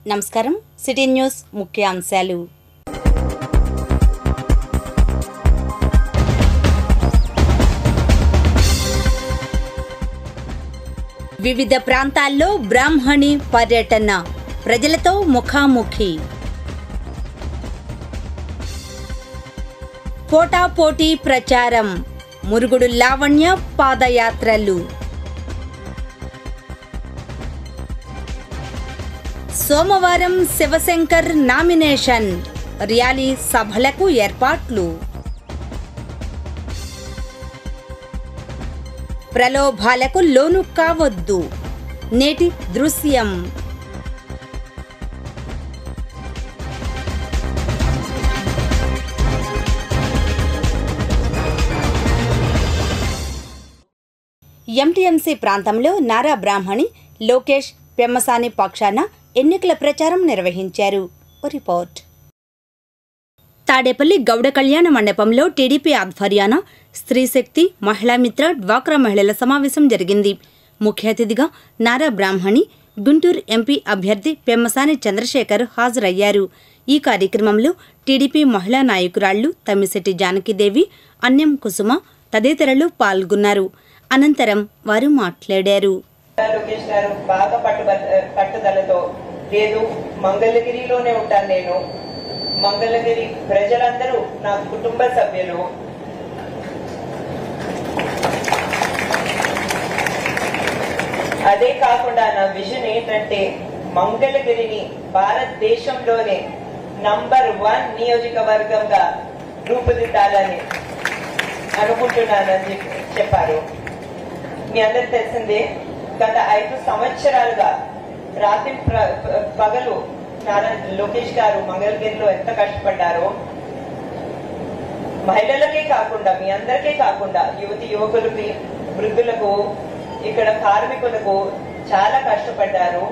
నమస్కారం. City news ముఖ్యాంశాలు. వివిధ ప్రాంతాల్లో బ్రాహ్మణి పర్యటన, ప్రజలతో ముఖాముఖి. పోటాపోటీ ప్రచారం, మురుగుడు లావణ్య పాదయాత్రలు. సోమవారం శివశంకర్ నామినేషన్, ర్యాలీ సభలకు ఏర్పాట్లు. ప్రలోభాలకు లోను కావద్దు, నేటి దృశ్యం. ఎంటీఎంసీ ప్రాంతంలో నారా బ్రాహ్మణి, లోకేష్, పెమ్మసాని పక్షాన ఎన్నికల ప్రచారం నిర్వహించారు. రిపోర్ట్. తాడేపల్లి గౌడ కళ్యాణ మండపంలో టీడీపీ ఆధ్వర్యాన స్త్రీశక్తి, మహిళామిత్ర, డ్వాక్రా మహిళల సమావేశం జరిగింది. ముఖ్య అతిథిగా నారా బ్రాహ్మణి, గుంటూరు ఎంపీ అభ్యర్థి పెమ్మసాని చంద్రశేఖర్ హాజరయ్యారు. ఈ కార్యక్రమంలో టీడీపీ మహిళా నాయకురాళ్లు తమ్మిశెట్టి జానకిదేవి, అన్యం కుసుమ తదితరులు పాల్గొన్నారు. అనంతరం వారు మాట్లాడారు. లోకేష్ గారు బాగా పట్టుదలతో, లేదు మంగళగిరిలోనే ఉంటాను, నేను మంగళగిరి ప్రజలందరూ నా కుటుంబ సభ్యులు, అదే కాకుండా నా విజన్ ఏంటంటే మంగళగిరిని భారతదేశంలోనే నంబర్ 1 నియోజకవర్గంగా రూపుదిద్దాలని అనుకుంటున్నానని చెప్పారు. మీ అందరు తెలిసిందే, గత 5 సంవత్సరాలుగా రాత్రి పగలు నారా లోకేష్ గారు మంగళగిరిలో ఎంత కష్టపడ్డారో, మహిళలకే కాకుండా మీ అందరికీ కాకుండా యువకులకి, వృద్ధులకు, ఇక్కడ కార్మికులకు చాలా కష్టపడ్డారు.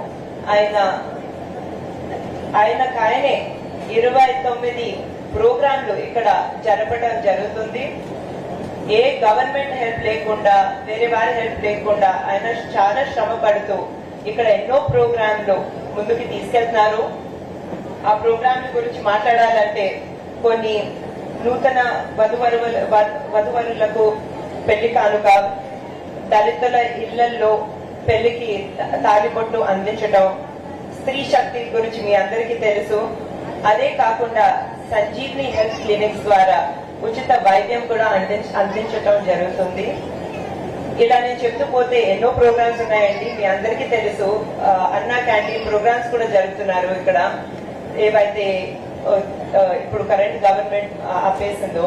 ఆయనకాయనే 29 ప్రోగ్రాంలు ఇక్కడ జరపడం జరుగుతుంది. ఏ గవర్నమెంట్ హెల్ప్ లేకుండా, వేరే వారి హెల్ప్ లేకుండా ఆయన చాలా శ్రమ పడుతూ ఇక్కడ ఎన్నో ప్రోగ్రాంలు ముందుకు తీసుకెళ్తున్నారు. ఆ ప్రోగ్రాంల గురించి మాట్లాడాలంటే కొన్ని నూతన వధువరులకు పెళ్లి కానుక, దళితుల ఇళ్లలో పెళ్లికి తాళిబొట్టు అందించడం, స్త్రీ శక్తి గురించి మీ అందరికీ తెలుసు. అదే కాకుండా సంజీవిని హెల్త్ క్లినిక్స్ ద్వారా ఉచిత వైద్యం కూడా అందించడం జరుగుతుంది. ఇలా నేను చెప్తూ పోతే ఎన్నో ప్రోగ్రామ్స్ ఉన్నాయండి. మీ అందరికీ తెలుసు, అన్నా క్యాంటీన్ ప్రోగ్రామ్స్ కూడా జరుగుతున్నారు ఇక్కడ. ఏవైతే ఇప్పుడు కరెంట్ గవర్నమెంట్ ఆపేసిందో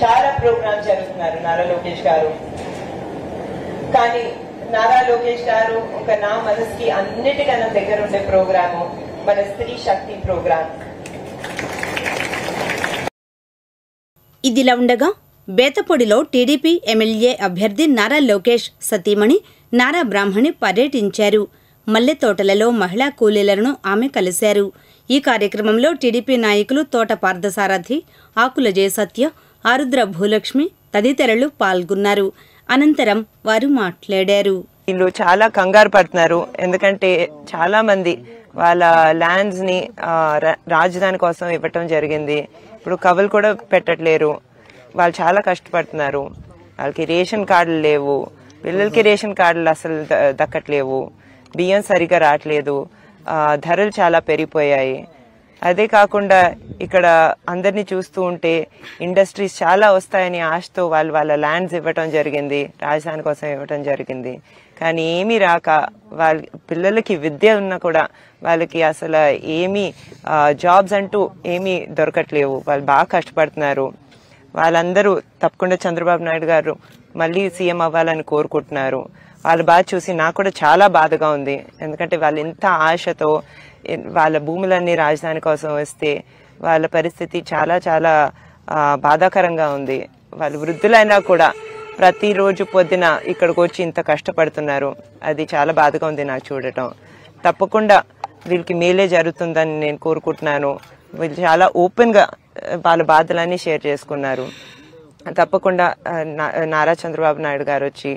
చాలా ప్రోగ్రామ్స్ జరుగుతున్నారు నారా లోకేష్ గారు. కానీ నారా లోకేష్ గారు ఒక నా మనసుకి అన్నిటికన్నా దగ్గర ఉండే ప్రోగ్రాము మన స్త్రీ శక్తి ప్రోగ్రామ్. ఇదిలా ఉండగా బేతపొడిలో టీడీపీ ఎమ్మెల్యే అభ్యర్థి నారా లోకేష్ సతీమణి నారా బ్రాహ్మణి పర్యటించారు. మల్లెతోటలలో మహిళా కూలీలను ఆమె కలిశారు. ఈ కార్యక్రమంలో టీడీపీ నాయకులు తోట పార్థసారథి, ఆకుల జయసత్య, ఆరుద్ర భూలక్ష్మి తదితరులు పాల్గొన్నారు. అనంతరం వారు మాట్లాడారు. వీళ్ళు చాలా కంగారు పడుతున్నారు, ఎందుకంటే చాలా మంది వాళ్ళ ల్యాండ్స్ ని రాజధాని కోసం ఇవ్వటం జరిగింది. ఇప్పుడు కవులు కూడా పెట్టట్లేరు. వాళ్ళు చాలా కష్టపడుతున్నారు. వాళ్ళకి రేషన్ కార్డులు లేవు, పిల్లలకి రేషన్ కార్డులు అసలు దక్కట్లేవు, బియ్యం సరిగా రావట్లేదు, ధరలు చాలా పెరిగిపోయాయి. అదే కాకుండా ఇక్కడ అందరినీ చూస్తూ ఉంటే ఇండస్ట్రీస్ చాలా వస్తాయని ఆశతో వాళ్ళు వాళ్ళ ల్యాండ్స్ ఇవ్వటం జరిగింది, రాజధాని కోసం ఇవ్వటం జరిగింది. కానీ ఏమీ రాక వాళ్ళ పిల్లలకి విద్య ఉన్నా కూడా వాళ్ళకి అసలు ఏమీ జాబ్స్ అంటూ ఏమీ దొరకట్లేవు. వాళ్ళు బాగా కష్టపడుతున్నారు. వాళ్ళందరూ తప్పకుండా చంద్రబాబు నాయుడు గారు మళ్ళీ సీఎం అవ్వాలని కోరుకుంటున్నారు. వాళ్ళు బాగా చూసి నాకు కూడా చాలా బాధగా ఉంది, ఎందుకంటే వాళ్ళు ఎంత ఆశతో వాళ్ళ భూములన్నీ రాజధాని కోసం వస్తే వాళ్ళ పరిస్థితి చాలా చాలా బాధాకరంగా ఉంది. వాళ్ళు వృద్ధులైనా కూడా ప్రతిరోజు పొద్దున ఇక్కడికి వచ్చి ఇంత కష్టపడుతున్నారు. అది చాలా బాధగా ఉంది నాకు చూడటం. తప్పకుండా వీళ్ళకి మేలే జరుగుతుందని నేను కోరుకుంటున్నాను. వీళ్ళు చాలా ఓపెన్గా వాళ్ళ బాధలన్నీ షేర్ చేసుకున్నారు. తప్పకుండా నారా చంద్రబాబు నాయుడు గారు వచ్చి,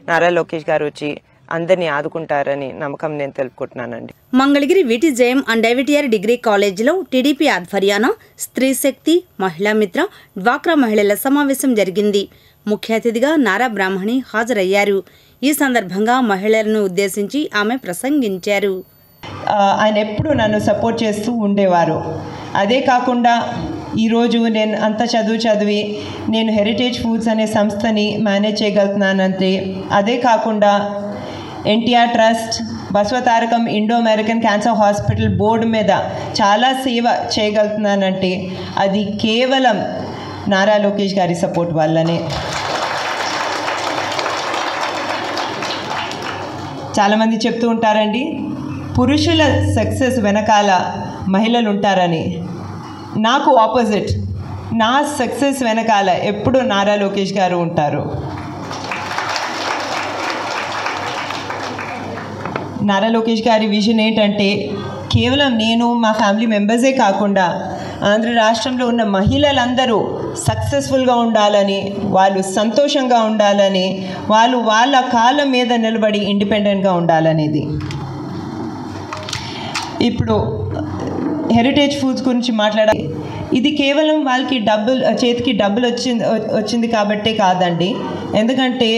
నారా లోకేష్ గారు వచ్చి అందరినీ ఆదుకుంటారని నమ్మకం నేను తెలుపుకుంటున్నానండి. మంగళగిరి వీటి జయం అండ్ ఐవిటిఆర్ డిగ్రీ కాలేజీలో టీడీపీ ఆధ్వర్యాన స్త్రీ శక్తి, మహిళా మిత్ర, డ్వాక్రా మహిళల సమావేశం జరిగింది. ముఖ్య అతిథిగా నారా బ్రాహ్మణి హాజరయ్యారు. ఈ సందర్భంగా మహిళలను ఉద్దేశించి ఆమె ప్రసంగించారు. ఆయన ఎప్పుడు నన్ను సపోర్ట్ చేస్తూ ఉండేవారు. అదే కాకుండా ఈరోజు నేను అంత చదివి నేను హెరిటేజ్ ఫుడ్స్ అనే సంస్థని మేనేజ్ చేయగలుగుతున్నానంటే, అదే కాకుండా NTR trust, Basavatarakam Indo American cancer hospital board మీద చాలా సేవ చేయగలుగుతున్నానంటే అది కేవలం నారా లోకేష్ గారి సపోర్ట్ వల్లనే. చాలామంది చెప్తూ ఉంటారండి, పురుషుల సక్సెస్ వెనకాల మహిళలు ఉంటారని. నాకు ఆపోజిట్, నా సక్సెస్ వెనకాల ఎప్పుడు నారా లోకేష్ గారు ఉంటారు. నారా లోకేష్ గారి విజన్ ఏంటంటే, కేవలం నేను మా ఫ్యామిలీ మెంబర్సే కాకుండా ఆంధ్ర రాష్ట్రంలో ఉన్న మహిళలందరూ సక్సెస్ఫుల్గా ఉండాలని, వాళ్ళు సంతోషంగా ఉండాలని, వాళ్ళు వాళ్ళ కాళ్ళ మీద నిలబడి ఇండిపెండెంట్గా ఉండాలనేది. ఇప్పుడు హెరిటేజ్ ఫుడ్స్ గురించి మాట్లాడాలి. ఇది కేవలం వాళ్ళకి చేతికి డబ్బులు వచ్చింది కాబట్టే కాదండి. ఎందుకంటే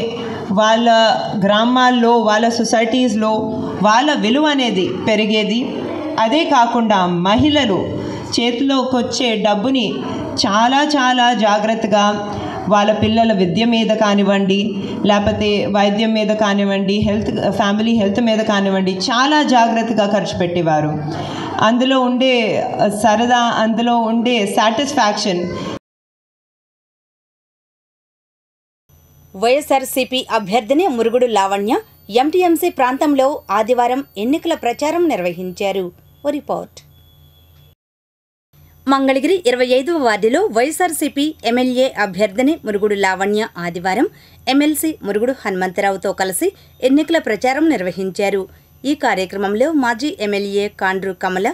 వాళ్ళ గ్రామాల్లో, వాళ్ళ సొసైటీస్లో వాళ్ళ విలువ అనేది పెరిగేది. అదే కాకుండా మహిళలు చేతిలోకి వచ్చే డబ్బుని చాలా చాలా జాగ్రత్తగా వాళ్ళ పిల్లల విద్య మీద కానివ్వండి, లేకపోతే వైద్యం మీద కానివ్వండి, ఫ్యామిలీ హెల్త్ మీద కానివ్వండి, చాలా జాగ్రత్తగా ఖర్చు పెట్టేవారు. అందులో ఉండే సరదా, అందులో ఉండే సాటిస్ఫాక్షన్. వైఎస్ఆర్సీపీ అభ్యర్థిని మురుగుడు లావణ్య ఎంటీఎంసీ ప్రాంతంలో ఆదివారం ఎన్నికల ప్రచారం నిర్వహించారు. ఓ రిపోర్ట్. మంగళగిరి 25వ వార్డులో వైఎస్ఆర్సీపీ ఎమ్మెల్యే అభ్యర్థిని మురుగుడు లావణ్య ఆదివారం ఎమ్మెల్సీ మురుగుడు హనుమంతరావుతో కలిసి ఎన్నికల ప్రచారం నిర్వహించారు. ఈ కార్యక్రమంలో మాజీ ఎమ్మెల్యే కాండ్రు కమల,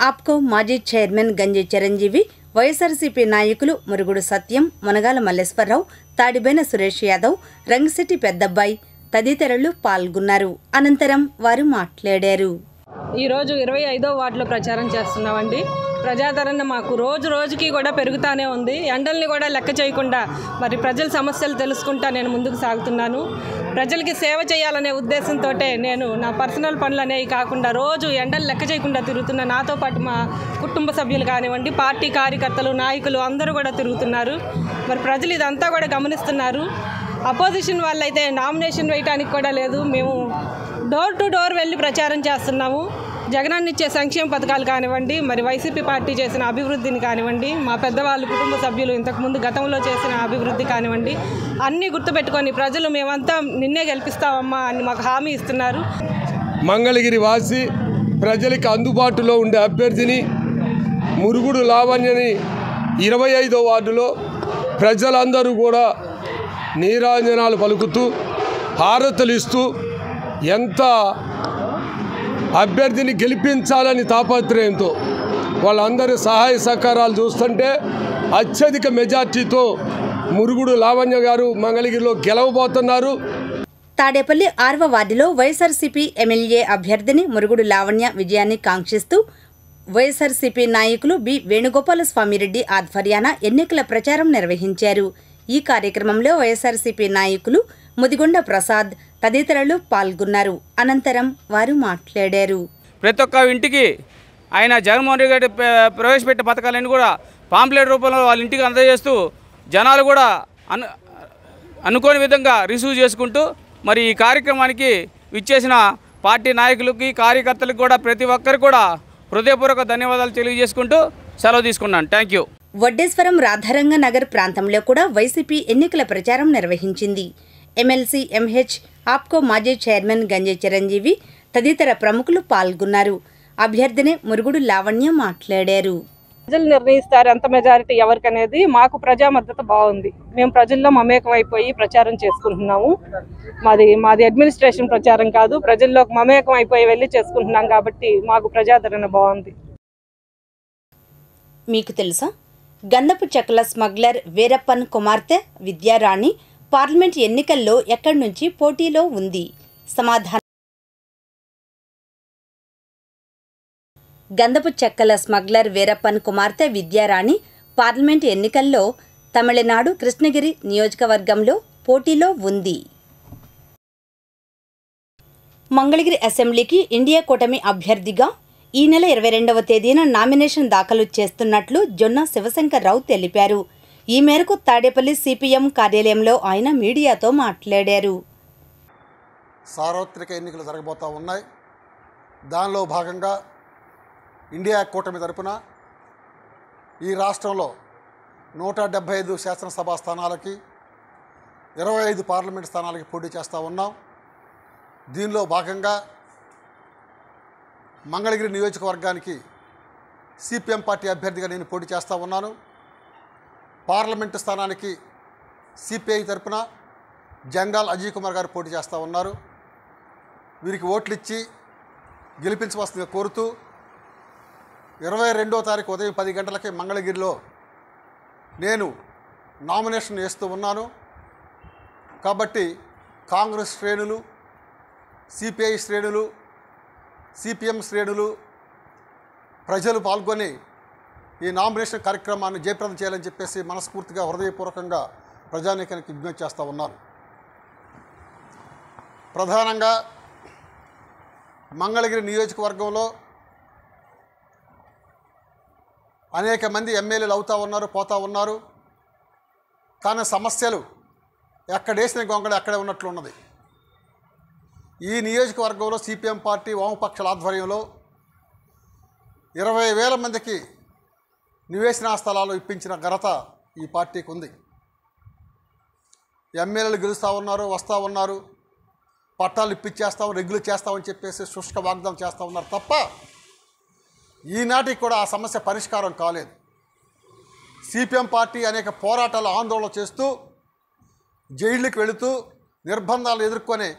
ఆప్కో మాజీ చైర్మన్ గంజి చిరంజీవి, వైఎస్ఆర్సీపీ నాయకులు మురుగుడు సత్యం, మునగాల మల్లేశ్వరరావు, తాడిబైన సురేష్ యాదవ్, రంగశెట్టి పెద్దబ్బాయి తదితరులు పాల్గొన్నారు. అనంతరం వారు మాట్లాడారు. ఈరోజు 25వ వార్డులో ప్రచారం చేస్తున్నామండి. ప్రజాదరణ మాకు రోజు రోజుకి కూడా పెరుగుతూనే ఉంది. ఎండల్ని కూడా లెక్క చేయకుండా మరి ప్రజల సమస్యలు తెలుసుకుంటా నేను ముందుకు సాగుతున్నాను. ప్రజలకి సేవ చేయాలనే ఉద్దేశంతో నేను నా పర్సనల్ పనులు అనేవి కాకుండా రోజు ఎండలు లెక్క చేయకుండా తిరుగుతున్నా. నాతో పాటు మా కుటుంబ సభ్యులు కానివ్వండి, పార్టీ కార్యకర్తలు, నాయకులు అందరూ కూడా తిరుగుతున్నారు. మరి ప్రజలు ఇదంతా కూడా గమనిస్తున్నారు. అపోజిషన్ వాళ్ళైతే నామినేషన్ వేయడానికి కూడా లేదు. మేము డోర్ టు డోర్ వెళ్ళి ప్రచారం చేస్తున్నాము. జగనన్న ఇచ్చే సంక్షేమ పథకాలు కానివ్వండి, మరి వైసీపీ పార్టీ చేసిన అభివృద్ధిని కానివ్వండి, మా పెద్దవాళ్ళు కుటుంబ సభ్యులు ఇంతకుముందు గతంలో చేసిన అభివృద్ధి కానివ్వండి, అన్నీ గుర్తుపెట్టుకొని ప్రజలు మేమంతా నిన్నే గెలిపిస్తామమ్మా అని మాకు హామీ ఇస్తున్నారు. మంగళగిరి వాసి ప్రజలకు అందుబాటులో ఉండే అభ్యర్థిని మురుగుడు లావణ్యని 25వ వార్డులో ప్రజలందరూ కూడా నీరాంజనాలు పలుకుతూ హారతలు ఇస్తూ ఎంత అభ్యర్థిని గెలిపించాలని తాపత్రయంతో వాళ్ళందరి సహాయ సహకారాలు చూస్తుంటే అత్యధిక మెజార్టీతో మురుగుడు లావణ్య గారు మంగళగిరిలో గెలవబోతున్నారు. తాడేపల్లి 6వ వార్డులో వైఎస్ఆర్సీపీ ఎమ్మెల్యే అభ్యర్థిని మురుగుడు లావణ్య విజయాన్ని కాంక్షిస్తూ వైఎస్ఆర్సీపీ నాయకులు బి వేణుగోపాలస్వామిరెడ్డి ఆధ్వర్యాన ఎన్నికల ప్రచారం నిర్వహించారు. ఈ కార్యక్రమంలో వైఎస్ఆర్సీపీ నాయకులు ముదిగొండ ప్రసాద్ తదితరులు పాల్గొన్నారు. అనంతరం వారు మాట్లాడారు. ప్రతి ఒక్క ఇంటికి ఆయన జగన్మోహన్ రెడ్డి గారి ప్రవేశపెట్టే పథకాలన్నీ కూడా పాంప్లెట్ రూపంలో వాళ్ళ ఇంటికి అందజేస్తూ జనాలు కూడా అనుకోని విధంగా రిసీవ్ చేసుకుంటూ మరి ఈ కార్యక్రమానికి విచ్చేసిన పార్టీ నాయకులకి, కార్యకర్తలకు కూడా ప్రతి ఒక్కరికి కూడా హృదయపూర్వక ధన్యవాదాలు తెలియజేసుకుంటూ సెలవు తీసుకున్నాను. Thank you. వడ్డేశ్వరం రాధారంగ నగర్ ప్రాంతంలో కూడా వైసీపీ ఎన్నికల ప్రచారం నిర్వహించింది. ఎమ్మెల్సీ ఎంహెచ్, ఆప్కో మాజీ చైర్మన్ గంజి చిరంజీవి తదితర ప్రముఖులు పాల్గొన్నారు. అభ్యర్థిని మురుగుడు లావణ్య మాట్లాడారు. ప్రజలు నిర్ణయిస్తారు ఎంత మెజారిటీ ఎవరికనేది. మాకు ప్రజా మద్దతు బాగుంది. మేము ప్రజల్లో మమేకం అయిపోయి ప్రచారం చేసుకుంటున్నాము. మాది అడ్మినిస్ట్రేషన్ ప్రచారం కాదు, ప్రజల్లోకి మమేకం అయిపోయి వెళ్ళి చేసుకుంటున్నాం కాబట్టి మాకు ప్రజాదరణ బాగుంది. మీకు తెలుసా, గంధపు చెక్కల స్మగ్లర్ వీరప్పన్ కుమార్తె విద్యారాణి పార్లమెంట్ ఎన్నికల్లో ఎక్కడి నుంచి పోటీలో ఉంది? సమాధానం గంధపు చెక్కల స్మగ్లర్ వీరప్పన్ కుమార్తె విద్యారాణి పార్లమెంటు ఎన్నికల్లో తమిళనాడు కృష్ణగిరి నియోజకవర్గంలో పోటీలో ఉంది. మంగళగిరి అసెంబ్లీకి ఇండియా కూటమి అభ్యర్థిగా ఈ నెల 22వ తేదీన నామినేషన్ దాఖలు చేస్తున్నట్లు జొన్న శివశంకర్రావు తెలిపారు. ఈ మేరకు తాడేపల్లి సిపిఎం కార్యాలయంలో ఆయన మీడియాతో మాట్లాడారు. సార్వత్రిక ఎన్నికలు జరగబోతూ ఉన్నాయి. దానిలో భాగంగా ఇండియా కూటమి తరపున ఈ రాష్ట్రంలో 175 శాసనసభ స్థానాలకి 25 పార్లమెంట్ స్థానాలకి పోటీ చేస్తూ ఉన్నాం. దీనిలో భాగంగా మంగళగిరి నియోజకవర్గానికి సిపిఎం పార్టీ అభ్యర్థిగా నేను పోటీ చేస్తూ ఉన్నాను. పార్లమెంటు స్థానానికి సిపిఐ తరపున జంగాల్ అజయ్ కుమార్ గారు పోటీ చేస్తూ ఉన్నారు. వీరికి ఓట్లు ఇచ్చి గెలిపించవలసిందిగా కోరుతూ 22వ తారీఖు ఉదయం 10 గంటలకి మంగళగిరిలో నేను నామినేషన్ వేస్తూ ఉన్నాను. కాబట్టి కాంగ్రెస్ శ్రేణులు, సిపిఐ శ్రేణులు, సిపిఎం శ్రేణులు, ప్రజలు పాల్గొని ఈ నామినేషన్ కార్యక్రమాన్ని జయప్రదం చేయాలని చెప్పేసి మనస్ఫూర్తిగా హృదయపూర్వకంగా ప్రజానీకానికి విజ్ఞప్తి చేస్తూ ఉన్నారు. ప్రధానంగా మంగళగిరి నియోజకవర్గంలో అనేక మంది ఎమ్మెల్యేలు అవుతూ ఉన్నారు, పోతూ ఉన్నారు. కానీ సమస్యలు ఎక్కడేసిన గొంగళి అక్కడే ఉన్నట్లు ఉన్నది. ఈ నియోజకవర్గంలో సిపిఎం పార్టీ వామపక్షాల ఆధ్వర్యంలో 20,000 మందికి నివేశన స్థలాలు ఇప్పించిన ఘనత ఈ పార్టీకి ఉంది. ఎమ్మెల్యేలు గెలుస్తూ ఉన్నారు, వస్తూ ఉన్నారు, పట్టాలు ఇప్పించేస్తాం, రెగ్యులర్ చేస్తామని చెప్పేసి శుష్క వాగ్దానం చేస్తూ ఉన్నారు తప్ప ఈనాటికి కూడా ఆ సమస్య పరిష్కారం కాలేదు. సిపిఎం పార్టీ అనేక పోరాటాలు, ఆందోళన చేస్తూ జైళ్ళకి వెళుతూ నిర్బంధాలు ఎదుర్కొని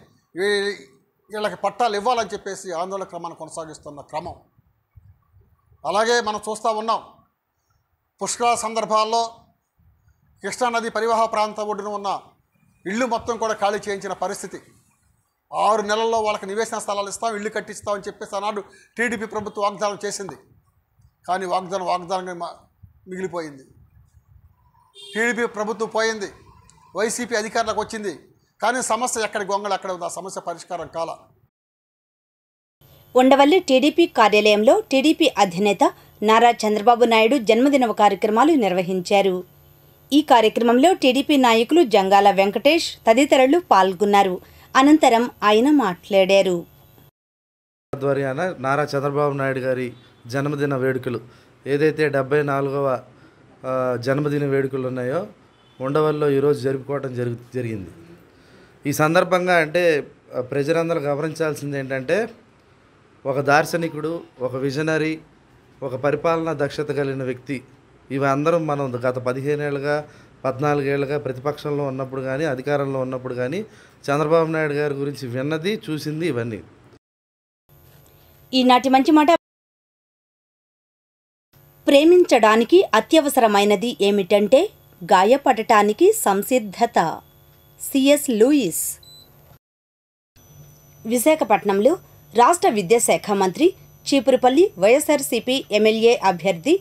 వీళ్ళకి పట్టాలు ఇవ్వాలని చెప్పేసి ఆందోళన క్రమాన్ని కొనసాగిస్తున్న క్రమం. అలాగే మనం చూస్తూ ఉన్నాం, పుష్కరాల సందర్భాల్లో కృష్ణానది పరివాహ ప్రాంతం ఒడ్డున ఉన్న ఇళ్ళు మొత్తం కూడా ఖాళీ చేయించిన పరిస్థితి. 6 నెలల్లో వాళ్ళకి నివేశన స్థలాలు ఇస్తాం, ఇళ్ళు కట్టిస్తామని చెప్పేసి ఆనాడు టీడీపీ ప్రభుత్వం వాగ్దానం చేసింది. కానీ వాగ్దానంగా మిగిలిపోయింది. టీడీపీ ప్రభుత్వం పోయింది, వైసీపీ అధికారులకు వచ్చింది. కానీ సమస్య ఎక్కడి గొంగళి అక్కడ ఉంది, ఆ సమస్య పరిష్కారం కాల. ఉండవల్లి టీడీపీ కార్యాలయంలో టీడీపీ అధినేత నారా చంద్రబాబు నాయుడు జన్మదిన కార్యక్రమాలు నిర్వహించారు. ఈ కార్యక్రమంలో టీడీపీ నాయకులు జంగాల వెంకటేష్ తదితరులు పాల్గొన్నారు. అనంతరం ఆయన మాట్లాడారు. ఆధ్వర్యాన నారా చంద్రబాబు నాయుడు గారి జన్మదిన వేడుకలు ఏదైతే 74వ జన్మదిన వేడుకలు ఉన్నాయో ఉండవల్లో ఈరోజు జరుపుకోవడం జరిగింది. ఈ సందర్భంగా అంటే ప్రజలందరూ గమనించాల్సింది ఏంటంటే, ఒక దార్శనికుడు, ఒక విజనరీ, ఒక పరిపాలనా దక్షత కలిగిన వ్యక్తి. ఇవి అందరం మనం గత 15 ఏళ్ళుగా 14 ఏళ్ళుగా ప్రతిపక్షంలో ఉన్నప్పుడు కానీ అధికారంలో ఉన్నప్పుడు కానీ చంద్రబాబు నాయుడు గారి గురించి విన్నది, చూసింది ఇవన్నీ. ఈనాటి మంచి మాట. ప్రేమించడానికి అత్యవసరమైనది ఏమిటంటే గాయపడటానికి సంసిద్ధత. C S Lewis. విశాఖపట్నంలో రాష్ట్ర విద్యాశాఖ మంత్రి చీపురుపల్లి వైఎస్ఆర్సీపీ ఎమ్మెల్యే అభ్యర్థి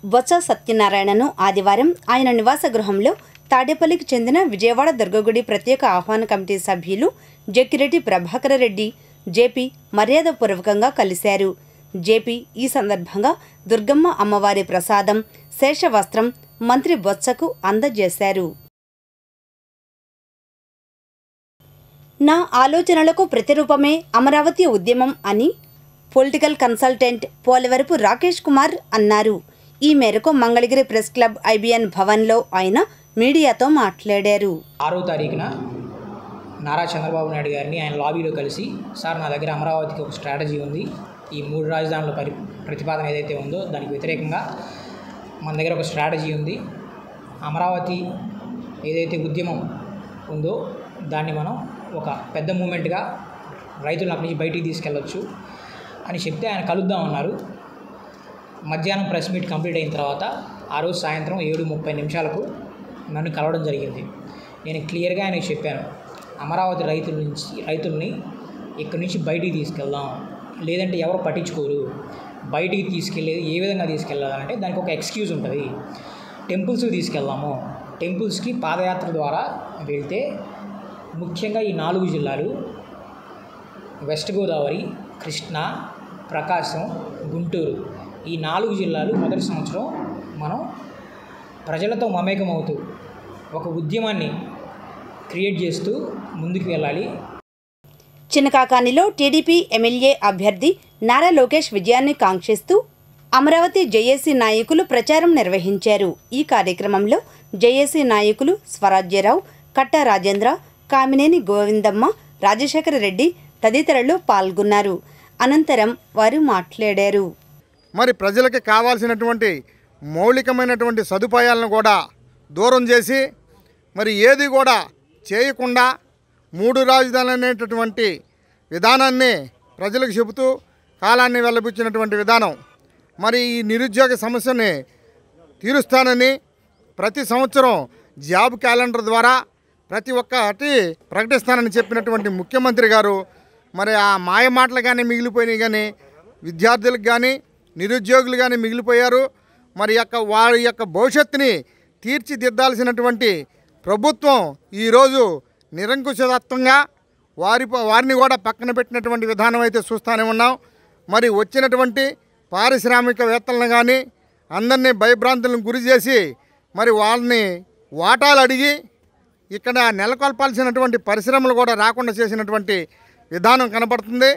బొత్స సత్యనారాయణను ఆదివారం ఆయన నివాస గృహంలో తాడేపల్లికి చెందిన విజయవాడ దుర్గగుడి ప్రత్యేక ఆహ్వాన కమిటీ సభ్యులు జక్కిరెడ్డి ప్రభాకర రెడ్డి జేపీ మర్యాదపూర్వకంగా కలిశారు. జేపీ ఈ సందర్భంగా దుర్గమ్మ అమ్మవారి ప్రసాదం శేషవస్త్రం మంత్రి బొత్సకు అందజేశారు. నా ఆలోచనలకు ప్రతిరూపమే అమరావతి ఉద్యమం అని పొలిటికల్ కన్సల్టెంట్ పోలవరపు రాకేష్ కుమార్ అన్నారు. ఈ మేరకు మంగళగిరి ప్రెస్ క్లబ్ ఐబిఎన్ భవన్లో ఆయన మీడియాతో మాట్లాడారు. 6వ తారీఖున నారా చంద్రబాబు నాయుడు గారిని ఆయన లాబీలో కలిసి, సార్ నా దగ్గర అమరావతికి ఒక స్ట్రాటజీ ఉంది, ఈ 3 రాజధానుల ప్రతిపాదన ఏదైతే ఉందో దానికి వ్యతిరేకంగా మన దగ్గర ఒక స్ట్రాటజీ ఉంది, అమరావతి ఏదైతే ఉద్యమం ఉందో దాన్ని మనం ఒక పెద్ద మూమెంట్గా రైతులను అక్కడి నుంచి బయటికి తీసుకెళ్ళొచ్చు అని చెప్తే ఆయన కలుద్దామన్నారు. మధ్యాహ్నం ప్రెస్ మీట్ కంప్లీట్ అయిన తర్వాత ఆ రోజు సాయంత్రం 7:30 నన్ను కలవడం జరిగింది. నేను క్లియర్గా ఆయనకు చెప్పాను, అమరావతి రైతుల్ని ఇక్కడి నుంచి బయటికి తీసుకెళ్దాం, లేదంటే ఎవరు పట్టించుకోరు, బయటికి తీసుకెళ్ళేది ఏ విధంగా తీసుకెళ్ళాలంటే దానికి ఒక ఎక్స్క్యూజ్ ఉంటుంది. టెంపుల్స్కి తీసుకెళ్దాము, టెంపుల్స్కి పాదయాత్ర ద్వారా వెళ్తే ముఖ్యంగా ఈ 4 జిల్లాలు వెస్ట్ గోదావరి, కృష్ణా, ప్రకాశం, గుంటూరు ఈ 4 జిల్లాలు మొదటి సంవత్సరం మనం ప్రజలతో మమేకమవుతూ ఒక ఉద్యమాన్ని క్రియేట్ చేస్తూ ముందుకు వెళ్ళాలి. చిన్నకాకానిలో టీడీపీ ఎమ్మెల్యే అభ్యర్థి నారా లోకేష్ విజయాన్ని కాంక్షిస్తూ అమరావతి జేఏసీ నాయకులు ప్రచారం నిర్వహించారు. ఈ కార్యక్రమంలో జేఏసీ నాయకులు స్వరాజ్యరావు, కట్టా రాజేంద్ర, కామినేని గోవిందమ్మ, రాజశేఖర రెడ్డి తదితరులు పాల్గొన్నారు. అనంతరం వారు మాట్లాడారు. మరి ప్రజలకి కావాల్సినటువంటి మౌలికమైనటువంటి సదుపాయాలను కూడా దూరం చేసి మరి ఏది కూడా చేయకుండా 3 రాజధానులు అనేటటువంటి విధానాన్ని ప్రజలకు చెబుతూ కాలాన్ని వెల్లబుచ్చినటువంటి విధానం. మరి ఈ నిరుద్యోగ సమస్యని తీరుస్తానని ప్రతి సంవత్సరం జాబ్ క్యాలెండర్ ద్వారా ప్రతి ఒక్కటి ప్రకటిస్తానని చెప్పినటువంటి ముఖ్యమంత్రి గారు మరి ఆ మాయ మాటలు కానీ మిగిలిపోయినాయి, కానీ విద్యార్థులకు కానీ నిరుద్యోగులు కానీ మిగిలిపోయారు. మరి వారి యొక్క భవిష్యత్తుని తీర్చిదిద్దాల్సినటువంటి ప్రభుత్వం ఈరోజు నిరంకుశత్వంగా వారిని కూడా పక్కన పెట్టినటువంటి విధానం అయితే చూస్తూనే ఉన్నాం. మరి వచ్చినటువంటి పారిశ్రామికవేత్తలను కానీ అందరినీ భయభ్రాంతులను గురి చేసి మరి వాళ్ళని వాటాలు అడిగి ఇక్కడ నెలకొల్పాల్సినటువంటి పరిశ్రమలు కూడా రాకుండా చేసినటువంటి విధానం కనబడుతుంది.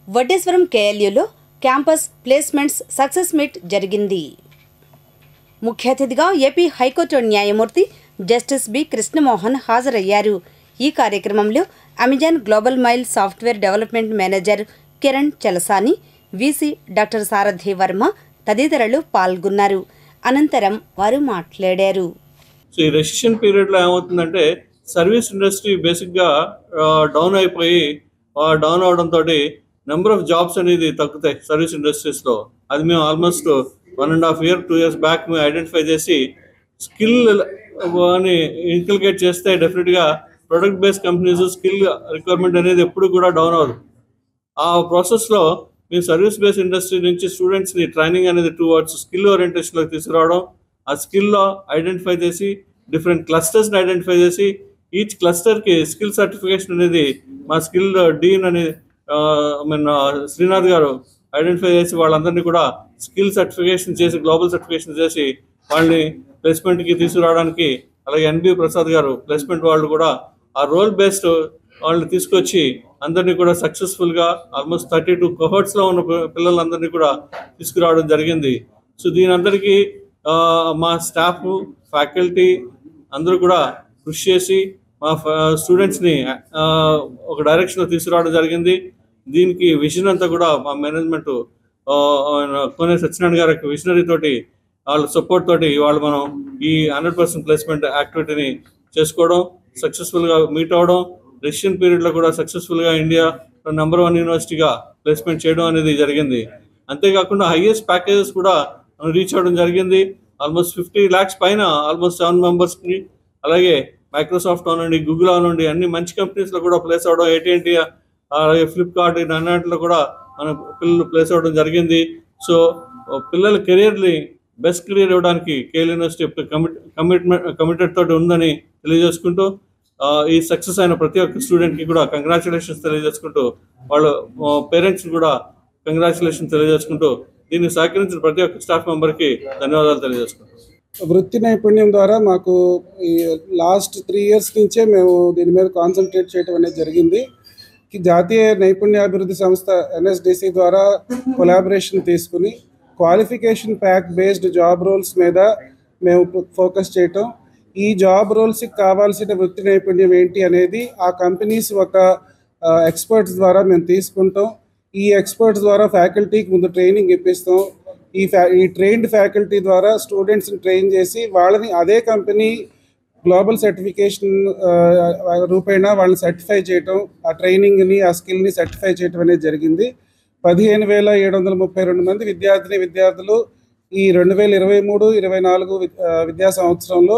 వడ్డేశ్వరం కేఎల్యూలో క్యాంపస్ ప్లేస్మెంట్స్ సక్సెస్ మీట్ జరిగింది. ముఖ్య అతిథిగా ఏపీ హైకోర్టు న్యాయమూర్తి జస్టిస్ బి కృష్ణమోహన్ హాజరయ్యారు. ఈ కార్యక్రమంలో Amazon global mile software development manager Kiran Chalasani, VC doctor Sarathi Varma తదితరులు పాల్గొన్నారు. అనంతరం వారు మాట్లాడారు. సో ఈ రెసిషన్ పీరియడ్లో ఏమవుతుందంటే సర్వీస్ ఇండస్ట్రీ బేసిక్గా డౌన్ అయిపోయి డౌన్ అవడంతో నెంబర్ ఆఫ్ జాబ్స్ అనేది తగ్గుతాయి సర్వీస్ ఇండస్ట్రీస్లో. అది మేము ఆల్మోస్ట్ 1.5 years 2 years బ్యాక్ మేము ఐడెంటిఫై చేసి స్కిల్ అని ఇన్కల్కేట్ చేస్తే డెఫినెట్గా product based companies skill requirement అనేది ఎప్పుడు కూడా డౌన్ అవ్వదు. ఆ ప్రాసెస్లో మేము సర్వీస్ బేస్డ్ ఇండస్ట్రీ నుంచి స్టూడెంట్స్ని ట్రైనింగ్ అనేది టువర్డ్స్ స్కిల్ ఓరియంటేషన్లోకి తీసుకురావడం, ఆ స్కిల్లో ఐడెంటిఫై చేసి డిఫరెంట్ క్లస్టర్స్ని ఐడెంటిఫై చేసి ఈచ్ క్లస్టర్కి స్కిల్ సర్టిఫికేషన్ అనేది మా స్కిల్ డీన్ అని శ్రీనాథ్ గారు ఐడెంటిఫై చేసి వాళ్ళందరినీ కూడా స్కిల్ సర్టిఫికేషన్ చేసి గ్లోబల్ సర్టిఫికేషన్ చేసి వాళ్ళని ప్లేస్మెంట్కి తీసుకురావడానికి, అలాగే ఎన్బి ప్రసాద్ గారు ప్లేస్మెంట్ వాళ్ళు కూడా ఆ రోల్ బేస్డ్ వాళ్ళని తీసుకొచ్చి అందరినీ కూడా సక్సెస్ఫుల్గా ఆల్మోస్ట్ 32 cohortsలో ఉన్న పిల్లలందరినీ కూడా తీసుకురావడం జరిగింది. సో దీని అందరికీ మా స్టాఫ్, ఫ్యాకల్టీ అందరూ కూడా కృషి చేసి మా స్టూడెంట్స్ని ఒక డైరెక్షన్లో తీసుకురావడం జరిగింది. దీనికి విజన్ అంతా కూడా మా మేనేజ్మెంట్ కోనే సత్యనారాయణ గారి విజనరీ తోటి వాళ్ళ సపోర్ట్ తోటి వాళ్ళు మనం ఈ 100% ప్లేస్మెంట్ యాక్టివిటీని చేసుకోవడం, సక్సెస్ఫుల్గా మీట్ అవ్వడం, రెసిషన్ పీరియడ్లో కూడా సక్సెస్ఫుల్గా ఇండియా నెంబర్ 1 యూనివర్సిటీగా ప్లేస్మెంట్ చేయడం అనేది జరిగింది. అంతేకాకుండా హైయెస్ట్ ప్యాకేజెస్ కూడా రీచ్ అవ్వడం జరిగింది. ఆల్మోస్ట్ 50 lakhs పైన ఆల్మోస్ట్ 7 మెంబర్స్కి, అలాగే మైక్రోసాఫ్ట్ అవనండి, గూగుల్ అవనండి, అన్ని మంచి కంపెనీస్లో కూడా ప్లేస్ అవ్వడం, AT&T అలాగే ఫ్లిప్కార్ట్ అన్నింటిలో కూడా మన పిల్లలు ప్లేస్ అవ్వడం జరిగింది. సో పిల్లల కెరియర్ని బెస్ట్ కెరియర్ ఇవ్వడానికి కేఎల్ యూనివర్సిటీ కమిటెడ్ తోటి ఉందని తెలియజేసుకుంటూ ఈ సక్సెస్ అయిన ప్రతి ఒక్క స్టూడెంట్కి కూడా కంగ్రాచులేషన్స్ తెలియజేసుకుంటూ వాళ్ళ పేరెంట్స్కి కూడా కంగ్రాచులేషన్స్ తెలియజేసుకుంటూ దీన్ని సహకరించిన ప్రతి ఒక్క స్టాఫ్ మెంబర్కి ధన్యవాదాలు తెలియజేసుకుంటాం. వృత్తి నైపుణ్యం ద్వారా మాకు ఈ లాస్ట్ 3 years నుంచే మేము దీని మీద కాన్సన్ట్రేట్ చేయడం అనేది జరిగింది. జాతీయ నైపుణ్యాభివృద్ధి సంస్థ NSDC ద్వారా కొలాబరేషన్ తీసుకుని qualification pack based job roles మీద మేము ఫోకస్ చేయటం, ఈ జాబ్ రోల్స్కి కావాల్సిన వృత్తి నైపుణ్యం ఏంటి అనేది ఆ కంపెనీస్ ఒక ఎక్స్పర్ట్స్ ద్వారా మేము తీసుకుంటాం. ఈ ఎక్స్పర్ట్స్ ద్వారా ఫ్యాకల్టీకి ముందు ట్రైనింగ్ ఇప్పిస్తాం. ఈ ట్రైన్డ్ ఫ్యాకల్టీ ద్వారా స్టూడెంట్స్ని ట్రైన్ చేసి వాళ్ళని అదే కంపెనీ గ్లోబల్ సర్టిఫికేషన్ రూపేణా వాళ్ళని సర్టిఫై చేయటం, ఆ ట్రైనింగ్ని ఆ స్కిల్ని సర్టిఫై చేయటం అనేది జరిగింది. 15,732 మంది విద్యార్థులు ఈ 2023-24 విద్యా సంవత్సరంలో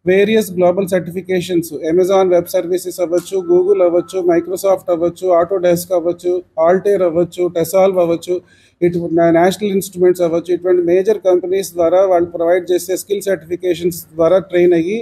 various global certifications, Amazon web services అవ్వచ్చు, గూగుల్ అవ్వచ్చు, మైక్రోసాఫ్ట్ అవ్వచ్చు, ఆటోడెస్క్ అవ్వచ్చు, ఆల్టేర్ అవ్వచ్చు, టెసాల్వ్ అవ్వచ్చు, ఇటు నేషనల్ ఇన్స్ట్రుమెంట్స్ అవ్వచ్చు, ఇటువంటి మేజర్ కంపెనీస్ ద్వారా వాళ్ళు ప్రొవైడ్ చేసే స్కిల్ సర్టిఫికేషన్స్ ద్వారా ట్రైన్ అయ్యి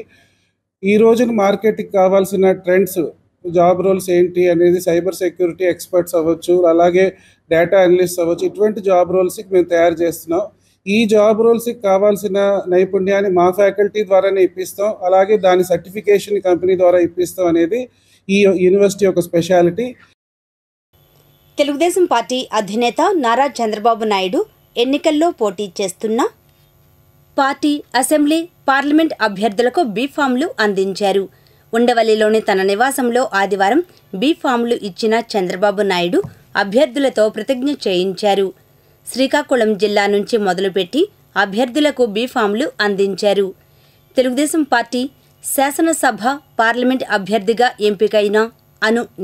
ఈ రోజున మార్కెట్కి కావాల్సిన ట్రెండ్స్, జాబ్ రోల్స్ ఏంటి అనేది సైబర్ సెక్యూరిటీ ఎక్స్పర్ట్స్ అవ్వచ్చు, అలాగే డేటా అనలిస్ట్ అవ్వచ్చు, ఇటువంటి జాబ్ రోల్స్కి మేము తయారు చేస్తున్నాం. ఈ జాబ్ రోల్స్కి కావాల్సిన నైపుణ్యాన్ని మా ఫ్యాకల్టీ ద్వారానే ఇప్పిస్తాం, అలాగే దాని సర్టిఫికేషన్ కంపెనీ ద్వారా ఇప్పిస్తాం అనేది ఈ యూనివర్సిటీ యొక్క స్పెషాలిటీ. తెలుగుదేశం పార్టీ అధినేత నారా చంద్రబాబు నాయుడు ఎన్నికల్లో పోటీ చేస్తున్న పార్టీ అసెంబ్లీ, పార్లమెంట్ అభ్యర్థులకు బీఫామ్లు అందించారు. ఉండవల్లిలోని తన నివాసంలో ఆదివారం బీఫామ్లు ఇచ్చిన చంద్రబాబు నాయుడు అభ్యర్థులతో ప్రతిజ్ఞ చేయించారు. శ్రీకాకుళం జిల్లా నుంచి మొదలుపెట్టి అభ్యర్థులకు బీఫామ్లు అందించారు. తెలుగుదేశం పార్టీ శాసనసభ, పార్లమెంట్ అభ్యర్థిగా ఎంపికైన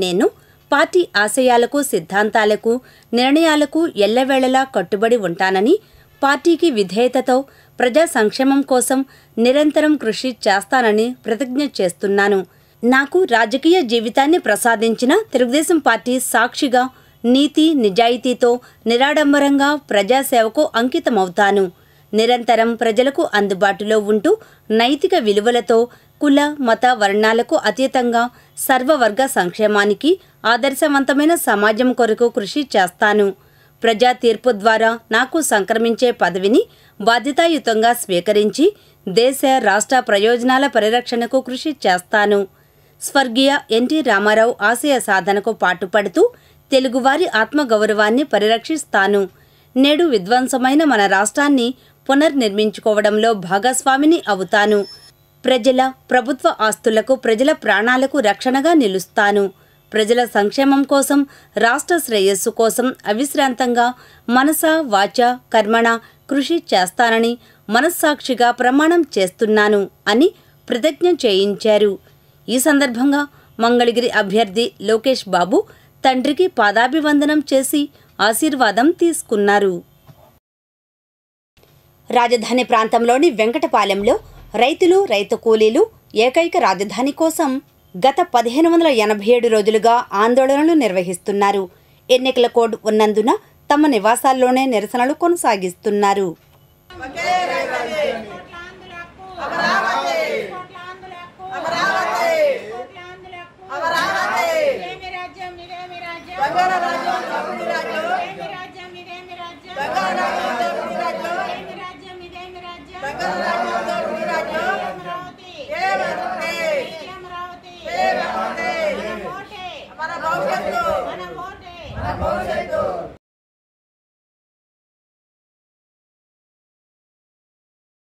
నేను పార్టీ ఆశయాలకు, సిద్ధాంతాలకు, నిర్ణయాలకు ఎల్లవేళలా కట్టుబడి ఉంటానని, పార్టీకి విధేయతతో ప్రజా సంక్షేమం కోసం నిరంతరం కృషి చేస్తానని ప్రతిజ్ఞ చేస్తున్నాను. నాకు రాజకీయ జీవితాన్ని ప్రసాదించిన తెలుగుదేశం పార్టీ సాక్షిగా నీతి, నిజాయితీతో నిరాడంబరంగా ప్రజాసేవకు అంకితమవుతాను. నిరంతరం ప్రజలకు అందుబాటులో ఉంటూ నైతిక విలువలతో కుల, మత, వర్ణాలకు అతీతంగా సర్వవర్గ సంక్షేమానికి, ఆదర్శవంతమైన సమాజం కొరకు కృషి చేస్తాను. ప్రజా తీర్పు ద్వారా నాకు సంక్రమించే పదవిని బాధ్యతాయుతంగా స్వీకరించి దేశ, రాష్ట్ర ప్రయోజనాల పరిరక్షణకు కృషి చేస్తాను. స్వర్గీయ ఎన్టీ రామారావు ఆశయ సాధనకు పాటుపడుతూ తెలుగువారి ఆత్మగౌరవాన్ని పరిరక్షిస్తాను. నేడు విధ్వంసమైన మన రాష్ట్రాన్ని పునర్నిర్మించుకోవడంలో భాగస్వామిని అవుతాను. ప్రజల, ప్రభుత్వ ఆస్తులకు, ప్రజల ప్రాణాలకు రక్షణగా నిలుస్తాను. ప్రజల సంక్షేమం కోసం, రాష్ట్ర శ్రేయస్సు కోసం అవిశ్రాంతంగా మనస, వాచ, కర్మణ కృషి చేస్తానని మనస్సాక్షిగా ప్రమాణం చేస్తున్నాను అని ప్రతిజ్ఞ చేయించారు. ఈ సందర్భంగా మంగళగిరి అభ్యర్థి లోకేష్ బాబు తండ్రికి పాదాభివందనం చేసి ఆశీర్వాదం తీసుకున్నారు. రాజధాని ప్రాంతంలోని వెంకటపాలెంలో రైతులు, రైతు కూలీలు ఏకైక రాజధాని కోసం గత 1587 రోజులుగా ఆందోళనలు నిర్వహిస్తున్నారు. ఎన్నికల కోడ్ ఉన్నందున తమ నివాసాల్లోనే నిరసనలు కొనసాగిస్తున్నారు. రాజ్యం